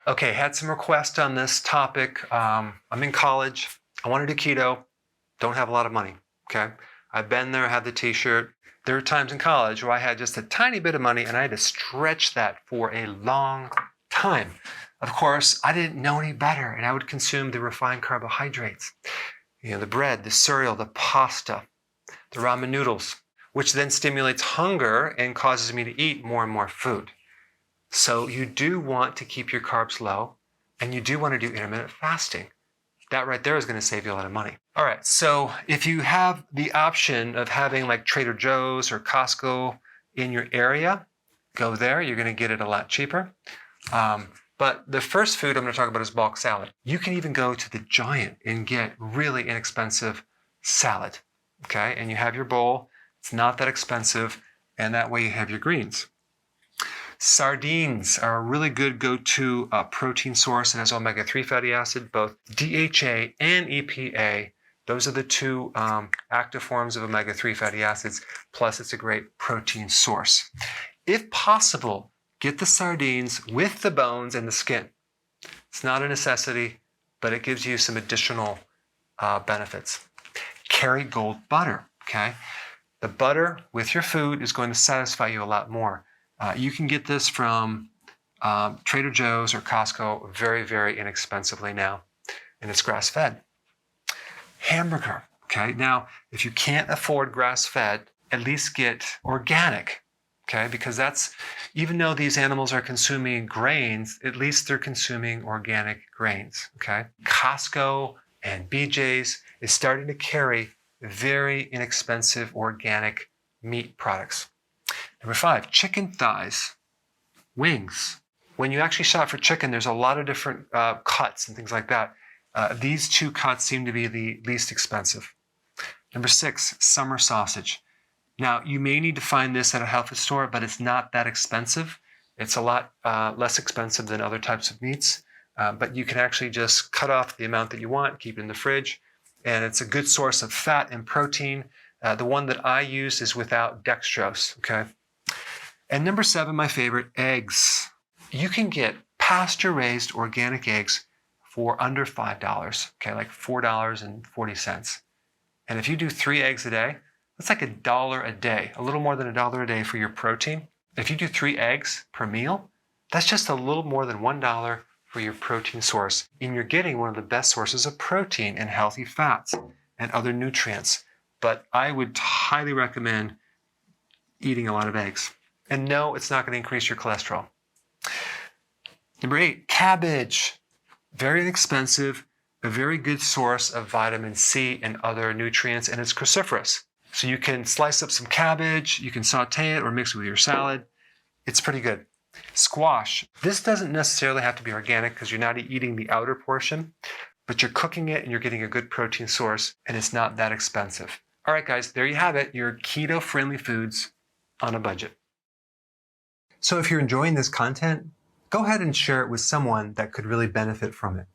Okay, had some requests on this topic. I'm in college. I want to do keto. Don't have a lot of money, okay? I've been there, had the t-shirt. There were times in college where I had just a tiny bit of money and I had to stretch that for a long time. Of course, I didn't know any better and I would consume the refined carbohydrates. The bread, the cereal, the pasta, the ramen noodles, which then stimulates hunger and causes me to eat more and more food. So you do want to keep your carbs low and you do want to do intermittent fasting. That right there is going to save you a lot of money. All right, so if you have the option of having like Trader Joe's or Costco in your area, go there. You're going to get it a lot cheaper. But the first food I'm going to talk about is bulk salad. You can even go to the Giant and get really inexpensive salad, okay? And you have your bowl. It's not that expensive, and that way you have your greens. Sardines are a really good go-to protein source and has omega-3 fatty acid, both DHA and EPA. Those are the two active forms of omega-3 fatty acids, plus it's a great protein source. If possible, get the sardines with the bones and the skin. It's not a necessity, but it gives you some additional benefits. Kerry gold butter, okay? The butter with your food is going to satisfy you a lot more. You can get this from Trader Joe's or Costco very, very inexpensively now, and it's grass-fed. Hamburger, okay? Now, if you can't afford grass-fed, at least get organic, okay? Because that's, even though these animals are consuming grains, at least they're consuming organic grains, okay? Costco and BJ's is starting to carry very inexpensive organic meat products. Number 5, chicken thighs, wings. When you actually shop for chicken, there's a lot of different cuts and things like that. These two cuts seem to be the least expensive. Number 6, summer sausage. Now, you may need to find this at a health food store, but it's not that expensive. It's a lot less expensive than other types of meats, but you can actually just cut off the amount that you want, keep it in the fridge, and it's a good source of fat and protein. The one that I use is without dextrose, okay? And number 7, my favorite, eggs. You can get pasture-raised organic eggs for under $5, okay, like $4.40. And if you do 3 eggs a day, that's like $1 a day, a little more than $1 a day for your protein. If you do 3 eggs per meal, that's just a little more than $1 for your protein source. And you're getting one of the best sources of protein and healthy fats and other nutrients. But I would highly recommend eating a lot of eggs. And no, it's not going to increase your cholesterol. Number 8, cabbage. Very inexpensive, a very good source of vitamin C and other nutrients, and it's cruciferous. So you can slice up some cabbage, you can saute it or mix it with your salad. It's pretty good. Squash. This doesn't necessarily have to be organic because you're not eating the outer portion, but you're cooking it and you're getting a good protein source, and it's not that expensive. All right, guys, there you have it, your keto-friendly foods on a budget. So if you're enjoying this content, go ahead and share it with someone that could really benefit from it.